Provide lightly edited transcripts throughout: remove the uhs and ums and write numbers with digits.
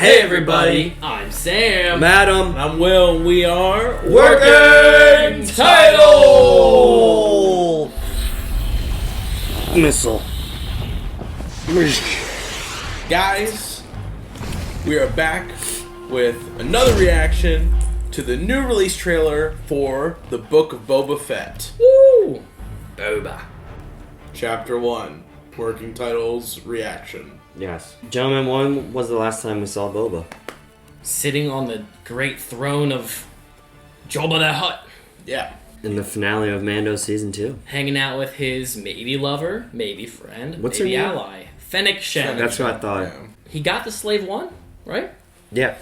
Hey everybody, I'm Sam. Madam. And I'm Will, and we are Working Title! Missile. Guys, we are back with another reaction to the new release trailer for the Book of Boba Fett. Woo! Boba. Chapter 1, Working Title's reaction. Yes. Gentlemen, when was the last time we saw Boba? Sitting on the great throne of Jabba the Hutt. Yeah. In the finale of Mando Season 2. Hanging out with his maybe lover, maybe friend, What's maybe her name? ally. Fennec Shand. That's what I thought. Yeah. He got the Slave 1, right? Yeah.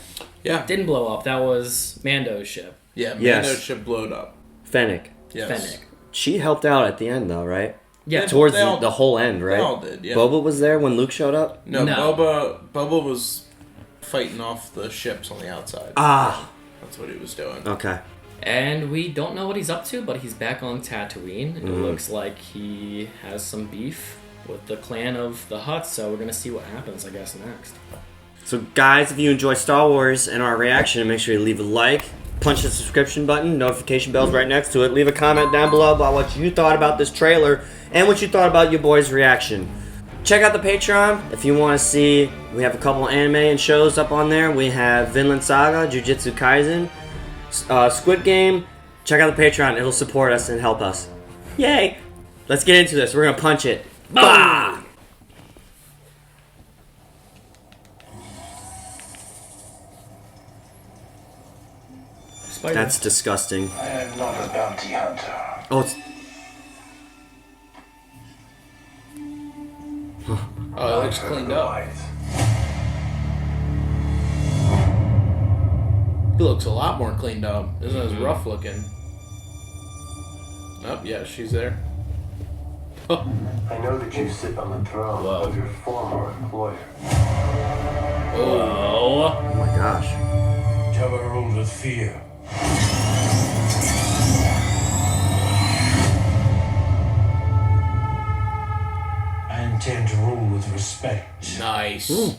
Yeah. Didn't blow up. That was Mando's ship. Yeah, Yes. Mando's ship blowed up. Fennec. Yes. Fennec. She helped out at the end, though, right? Yeah. Towards They all- the whole end, right? They all did, yeah. Boba was there when Luke showed up? No, No. Boba was fighting off the ships on the outside. Ah. That's what he was doing. Okay. And we don't know what he's up to, but he's back on Tatooine. It looks like he has some beef with the clan of the Hutt, so we're going to see what happens, I guess, next. So, guys, if you enjoy Star Wars and our reaction, make sure you leave a like, punch the subscription button, notification bell's right next to it. Leave a comment down below about what you thought about this trailer and what you thought about your boy's reaction. Check out the Patreon if you want to see. We have a couple anime and shows up on there. We have Vinland Saga, Jujutsu Kaisen, Squid Game. Check out the Patreon. It'll support us and help us. Yay! Let's get into this. We're going to punch it. Bah! Spider. That's disgusting. I am not a bounty hunter. Oh, it's... Oh, it looks cleaned up. He looks a lot more cleaned up. Isn't as rough looking. Oh, yeah, she's there. Oh, I know that you sit on the throne of your former employer. Oh. Oh my gosh. Jabba ruled with fear. I intend to rule with respect. nice. Ooh.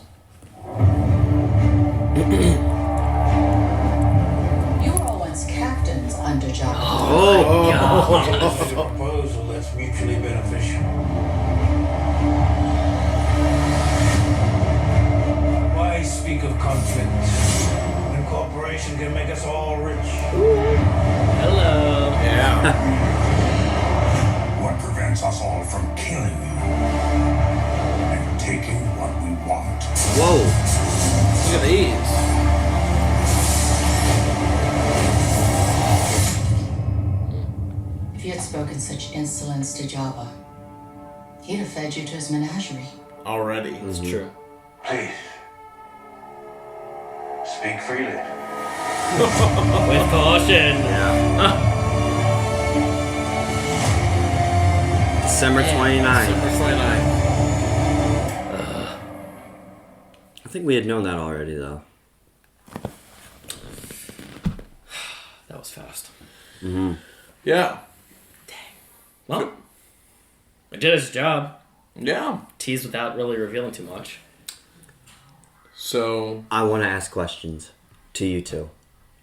You were all once captains under Jabba. Oh, This is a proposal that's mutually beneficial. Why speak of conflict when cooperation can make us all rich? Hello. Yeah. What prevents us all from killing you and taking what we want? whoa. Look at these. If you had spoken such insolence to Jabba, he'd have fed you to his menagerie. Already. It's true. Please, speak freely. With caution. December 29th. Super 29. I think we had known that already, though. That was fast. Yeah. Well, it did its job. Yeah. Teased without really revealing too much. So, I want to ask questions to you two.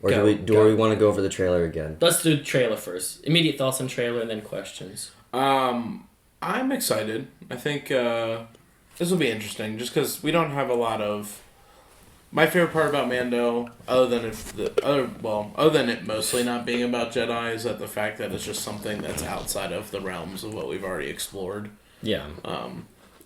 Or Go, do we want to go over the trailer again? Let's do the trailer first. Immediate thoughts on trailer and then questions. I'm excited. I think this will be interesting just because we don't have a lot of... My favorite part about Mando, other than it mostly not being about Jedi, is that the fact that it's just something that's outside of the realms of what we've already explored. Yeah.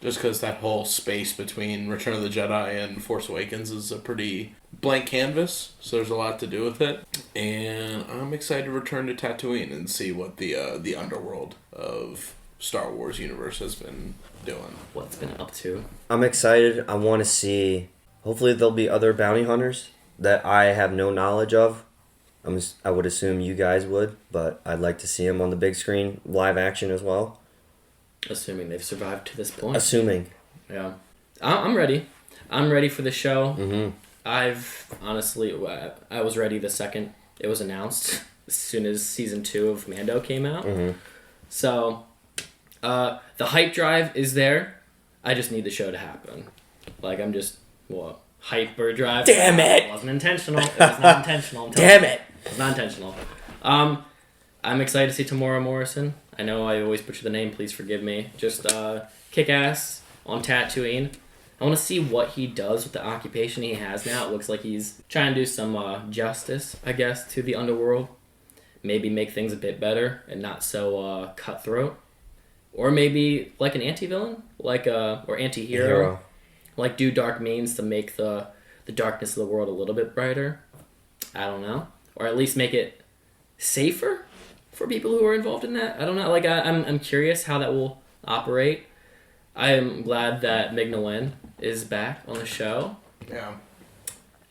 Just because that whole space between Return of the Jedi and Force Awakens is a pretty blank canvas, so there's a lot to do with it. And I'm excited to return to Tatooine and see what the underworld of Star Wars universe has been doing. What it's been up to. I'm excited. I want to see... Hopefully there'll be other bounty hunters that I have no knowledge of. I would assume you guys would, but I'd like to see them on the big screen, live action as well. Assuming they've survived to this point. Assuming. Yeah. I'm ready. I'm ready for the show. Mm-hmm. I've honestly... I was ready the second it was announced. As soon as Season 2 of Mando came out. Mm-hmm. So, the hype drive is there. I just need the show to happen. Like, I'm just... hyperdrive. Damn it! It wasn't intentional. It was not intentional. Damn it! It was not intentional. I'm excited to see Tamora Morrison. I know I always butcher the name. Please forgive me. Just kick ass on Tatooine. I want to see what he does with the occupation he has now. It looks like he's trying to do some justice, I guess, to the underworld. Maybe make things a bit better and not so cutthroat. Or maybe like an anti-villain, or anti-hero. Hero. Like do dark means to make the darkness of the world a little bit brighter. I don't know. Or at least make it safer for people who are involved in that. I don't know. Like I'm curious how that will operate. I am glad that Mignolen is back on the show. Yeah.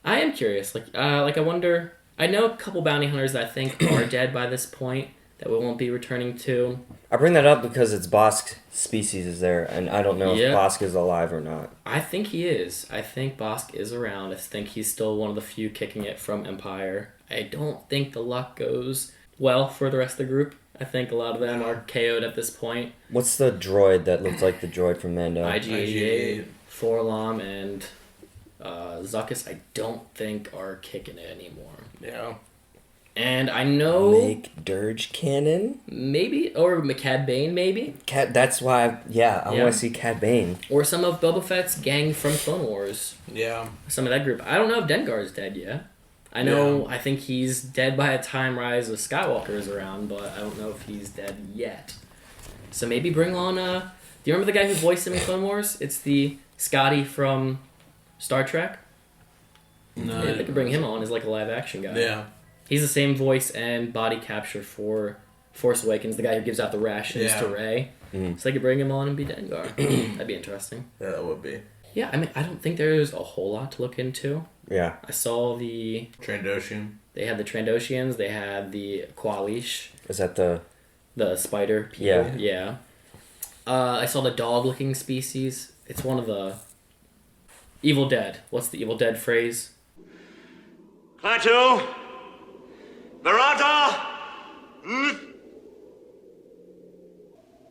I am curious. I wonder. I know a couple bounty hunters that I think are dead by this point that we won't be returning to. I bring that up because it's Bosk's species is there, and I don't know if Bosk is alive or not. I think he is. I think Bosk is around. I think he's still one of the few kicking it from Empire. I don't think the luck goes well for the rest of the group. I think a lot of them are KO'd at this point. What's the droid that looks like the droid from Mando? IG-88, Forlom, and Zuckuss, I don't think are kicking it anymore. Yeah. And I know... Make Dirge canon? Maybe. Or Cad Bane, maybe? That's why, I want to see Cad Bane. Or some of Boba Fett's gang from Clone Wars. Yeah. Some of that group. I don't know if Dengar's dead yet. I know, I think he's dead by the time Rise of Skywalker is around, but I don't know if he's dead yet. So maybe bring on, do you remember the guy who voiced him in Clone Wars? It's the Scotty from Star Trek. No. Yeah, they could bring him on as like a live action guy. Yeah. He's the same voice and body capture for Force Awakens, the guy who gives out the rations to Rey. Mm-hmm. So they could bring him on and be Dengar. That'd be interesting. Yeah, that would be. Yeah, I mean, I don't think there's a whole lot to look into. Yeah. I saw the... Trandoshan. They had the Trandoshians. They had the Qualish. Is that the spider people? Yeah. Yeah. I saw the dog-looking species. It's one of the... Evil Dead. What's the Evil Dead phrase? Klaatu! Barada!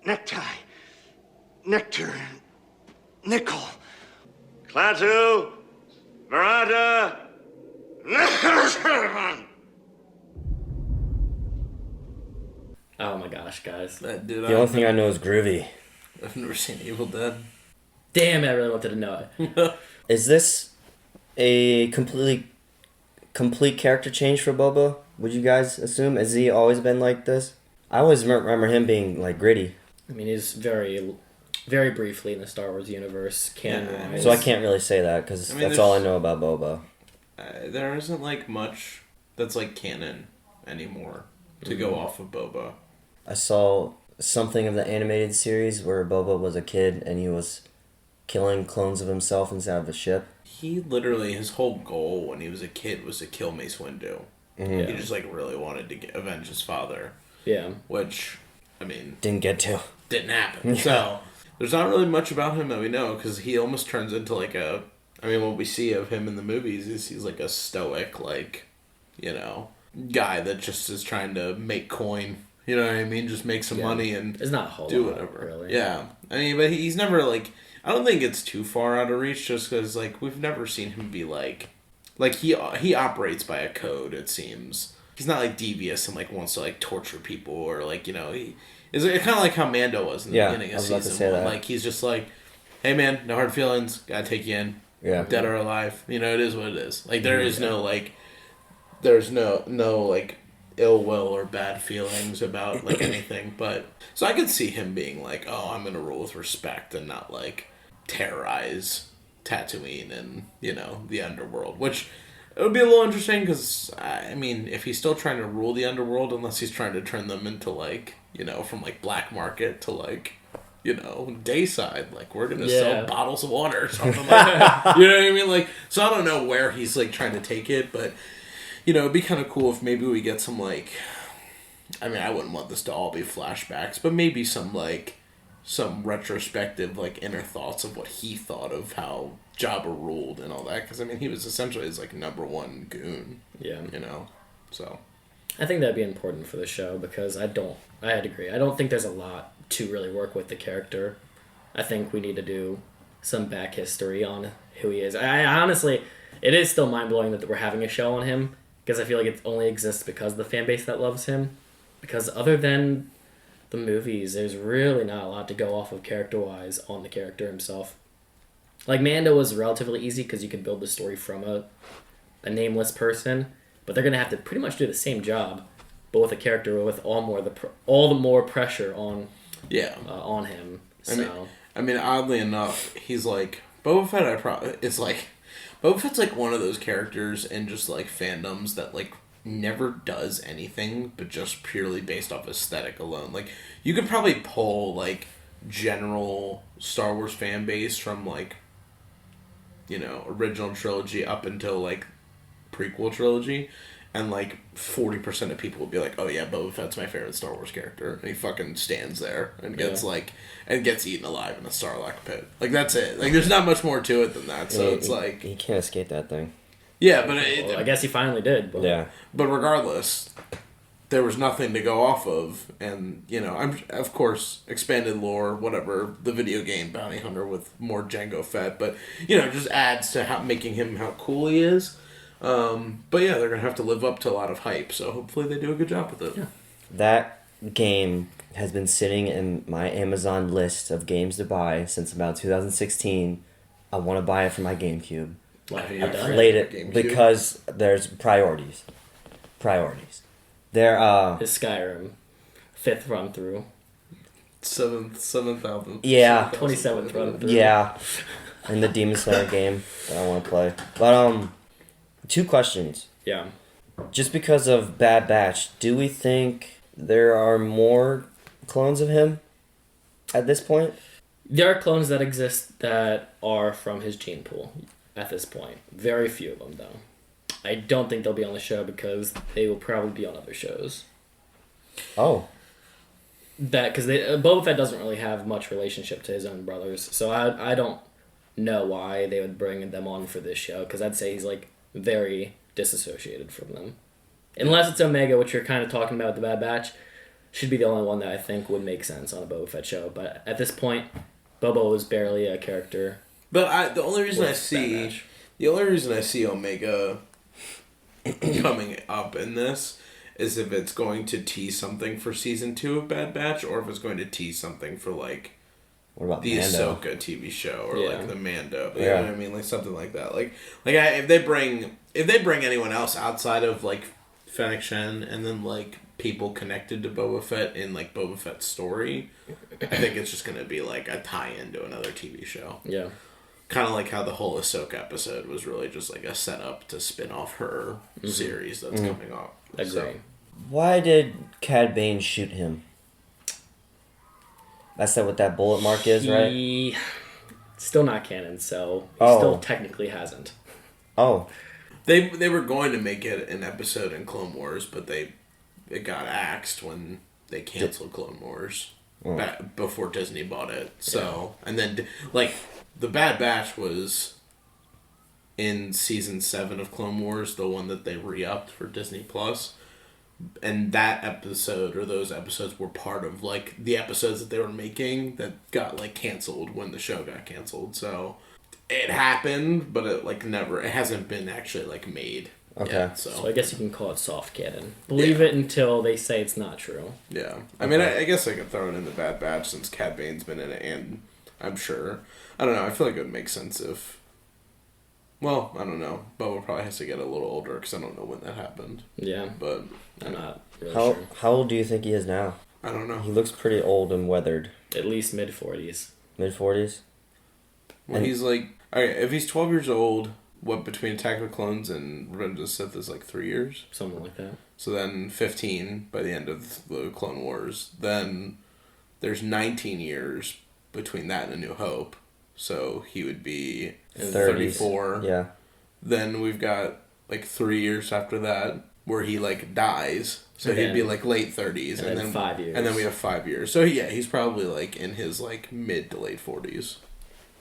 Necktie. Nectar. Nickel. Klaatu! Barada! Oh my gosh, guys. The only thing I know is Groovy. I've never seen Evil Dead. Damn it, I really wanted to know it. Is this a complete character change for Boba? Would you guys assume? Has he always been like this? I always remember him being like gritty. I mean, he's very, very briefly in the Star Wars universe, canon-wise. So I can't really say that because that's all I know about Boba. There isn't like much that's like canon anymore to go off of Boba. I saw something of the animated series where Boba was a kid and he was killing clones of himself inside of a ship. He literally, his whole goal when he was a kid was to kill Mace Windu. Mm-hmm. He just like really wanted to avenge his father. Yeah. Which, I mean... Didn't get to. Didn't happen. So, there's not really much about him that we know because he almost turns into like a... I mean, what we see of him in the movies is he's like a stoic, like, guy that just is trying to make coin. You know what I mean? Just make some money and it's not a whole do lot, whatever. Really. Yeah. I mean, but he's never like... I don't think it's too far out of reach just because, like, we've never seen him be like... Like, he operates by a code, it seems. He's not, like, devious and, like, wants to, like, torture people or, like, he... It's kind of like how Mando was in the beginning of season 1. Like, he's just like, hey, man, no hard feelings. Gotta take you in. Yeah. Dead or alive. It is what it is. Like, there is no, like... There's no like, ill will or bad feelings about, like, anything. But... So I could see him being like, oh, I'm gonna rule with respect and not, like... terrorize Tatooine and, the underworld, which it would be a little interesting because, I mean, if he's still trying to rule the underworld, unless he's trying to turn them into, like, from, like, black market to, like, dayside, like, we're gonna sell bottles of water or something like that. You know what I mean? Like, so I don't know where he's, like, trying to take it, but, it'd be kind of cool if maybe we get some, like, I mean, I wouldn't want this to all be flashbacks, but maybe some, like, some retrospective, like, inner thoughts of what he thought of how Jabba ruled and all that. Because, I mean, he was essentially his, like, #1 goon. Yeah. So. I think that'd be important for the show because I'd agree. I don't think there's a lot to really work with the character. I think we need to do some back history on who he is. I honestly, it is still mind blowing that we're having a show on him because I feel like it only exists because of the fan base that loves him. Because other than the movies, there's really not a lot to go off of character wise on the character himself. Like Mando was relatively easy because you could build the story from a nameless person, but they're gonna have to pretty much do the same job, but with a character with all the more pressure on on him. So I mean, oddly enough, he's like Boba Fett. Boba Fett's like one of those characters in just like fandoms that like never does anything but just purely based off aesthetic alone. Like you could probably pull like general Star Wars fan base from like, you know, original trilogy up until like prequel trilogy, and like 40% of people will be like, oh yeah, Boba Fett's my favorite Star Wars character, and he fucking stands there and gets eaten alive in a Sarlacc pit. Like that's it. Like there's not much more to it than that. So it's like he can't escape that thing. Yeah, but well, I guess he finally did. But. Yeah, but regardless, there was nothing to go off of, and you know, I'm of course expanded lore, whatever, the video game bounty hunter with more Jango Fett, but you know, just adds to making him how cool he is. But yeah, they're gonna have to live up to a lot of hype, so hopefully they do a good job with it. Yeah. That game has been sitting in my Amazon list of games to buy since about 2016. I want to buy it for my GameCube. Why have you I done played it? it because there's priorities. There His Skyrim 5th run through. 7,000. Yeah. 27th run through. Yeah. And the Demon Slayer game that I want to play. But 2 questions. Yeah. Just because of Bad Batch, do we think there are more clones of him at this point? There are clones that exist that are from his gene pool at this point. Very few of them, though. I don't think they'll be on the show because they will probably be on other shows. Oh. Because Boba Fett doesn't really have much relationship to his own brothers, so I don't know why they would bring them on for this show, because I'd say he's like very disassociated from them. Unless it's Omega, which you're kind of talking about with the Bad Batch, should be the only one that I think would make sense on a Boba Fett show. But at this point, Boba is barely a character. But the only reason I see Omega coming up in this is if it's going to tease something for season 2 of Bad Batch, or if it's going to tease something for like what about the Mando? Ahsoka TV show, or Yeah. like the Mando. You Yeah. know what I mean? Like something like that. If they bring anyone else outside of like Fennec Shand and then like people connected to Boba Fett in like Boba Fett's story, I think it's just gonna be like a tie-in to another TV show. Yeah. Kind of like how the whole Ahsoka episode was really just like a setup to spin off her series that's coming up. Agree. So, Why did Cad Bane shoot him? That's what that bullet mark is, right? He still not canon, so he Oh. still technically hasn't. Oh. they were going to make it an episode in Clone Wars, but it got axed when they canceled Clone Wars back before Disney bought it. So and then like the Bad Batch was in season 7 of Clone Wars, the one that they re-upped for Disney Plus. And that episode, or those episodes, were part of like the episodes that they were making that got like canceled when the show got canceled. So it happened, but it hasn't been actually like made. Okay. Yet, So I guess you can call it soft canon. Believe it until they say it's not true. yeah. I mean, I guess I could throw it in the Bad Batch since Cad Bane's been in it, and I'm sure. I don't know. I feel like it would make sense if. Well, I don't know. Boba probably has to get a little older because I don't know when that happened. Yeah. But I'm not really How sure. how old do you think he is now? I don't know. He looks pretty old and weathered. At least mid-40s. Mid-40s? Well, And- he's like, alright, if he's 12 years old, what between Attack of the Clones and Revenge of the Sith is like 3 years? Something like that. So then 15 by the end of the Clone Wars. Then there's 19 years between that and A New Hope. So he would be 30s. 34. Yeah. Then we've got like 3 years after that where he like dies. So And he'd then- be like late 30s. and then 5 years. And then we have 5 years. So yeah, he's probably like in his like mid to late 40s.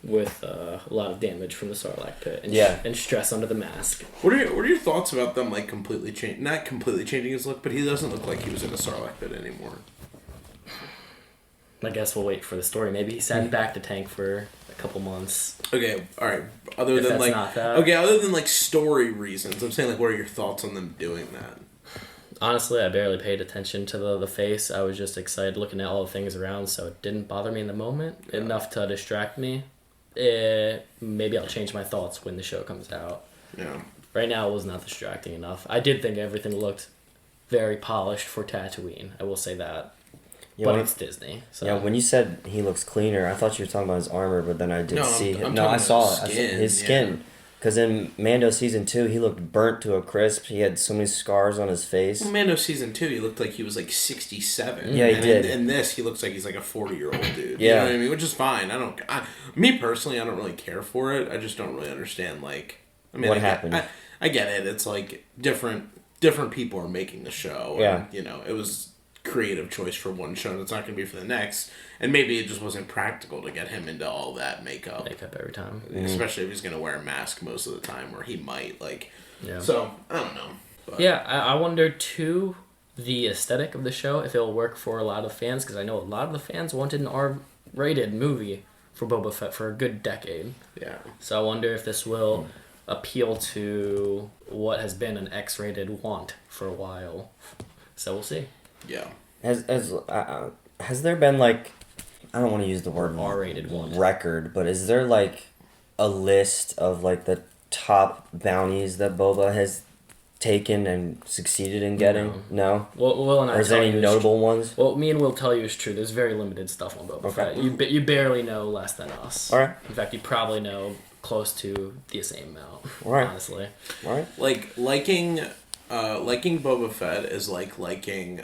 With a lot of damage from the Sarlacc pit. And, Yeah. and stress under the mask. What are your thoughts about them like not completely changing his look, but he doesn't look like he was in a Sarlacc pit anymore. I guess we'll wait for the story. Maybe he sat back to tank for a couple months. Okay, all right. Other If than that's like, not that. okay, other than like story reasons, I'm saying like, what are your thoughts on them doing that? Honestly, I barely paid attention to the face. I was just excited looking at all the things around, so it didn't bother me in the moment enough to distract me. Maybe I'll change my thoughts when the show comes out. Yeah. Right now, it was not distracting enough. I did think everything looked very polished for Tatooine. I will say that. Yeah, But when- it's Disney. So. Yeah, when you said he looks cleaner, I thought you were talking about his armor, but then I did No, see I'm him. talking No, I about saw his it. I saw skin, his yeah. skin. Because in Mando season 2, he looked burnt to a crisp. He had so many scars on his face. Well, Mando season 2, he looked like he was like 67. Yeah, he and did. In this, he looks like he's like a 40-year-old dude. You Yeah. know what I mean? Which is fine. Me personally, I don't really care for it. I just don't really understand like. I mean, What I get- happened? I get it. It's like different people are making the show. Yeah. And, it was creative choice for one show, and it's not going to be for the next. And maybe it just wasn't practical to get him into all that makeup. Makeup every time. Especially if he's going to wear a mask most of the time, where he might Yeah. So I don't know. But. Yeah, I wonder too the aesthetic of the show if it'll work for a lot of fans, because I know a lot of the fans wanted an R-rated movie for Boba Fett for a good decade. Yeah. So I wonder if this will appeal to what has been an X-rated want for a while. So we'll see. Yeah. Has there been like, I don't want to use the word R-rated one. record, but is there like a list of like the top bounties that Boba has taken and succeeded in getting? No? Well, Will and I Or is there tell any you notable ones? Well, me and Will tell you is true. There's very limited stuff on Boba Okay. Fett. You barely know less than us. All right. In fact, you probably know close to the same amount. All right. Honestly. All right. Like liking Boba Fett is like liking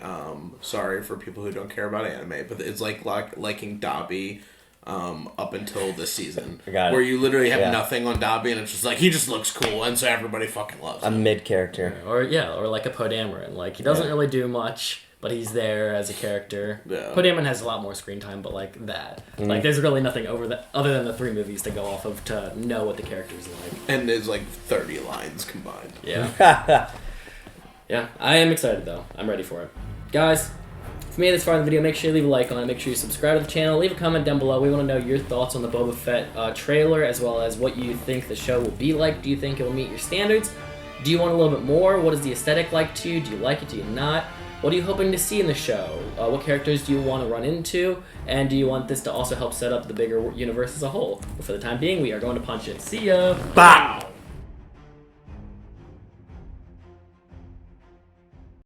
sorry for people who don't care about anime, but it's like liking Dobby up until this season. I got it. Where you literally have Yeah. nothing on Dobby and it's just like he just looks cool and so everybody fucking loves A him. mid character. Or like a Poe Dameron. Like he doesn't really do much, but he's there as a character. Yeah. Poe Dameron has a lot more screen time, but like that. Like there's really nothing other than the 3 movies to go off of to know what the character's like. And there's like 30 lines combined. Yeah. Yeah, I am excited though. I'm ready for it. Guys, if you made it this far in the video, make sure you leave a like on it. Make sure you subscribe to the channel. Leave a comment down below. We want to know your thoughts on the Boba Fett trailer, as well as what you think the show will be like. Do you think it will meet your standards? Do you want a little bit more? What is the aesthetic like to you? Do you like it? Do you not? What are you hoping to see in the show? What characters do you want to run into? And do you want this to also help set up the bigger universe as a whole? But for the time being, we are going to punch it. See ya! Bow!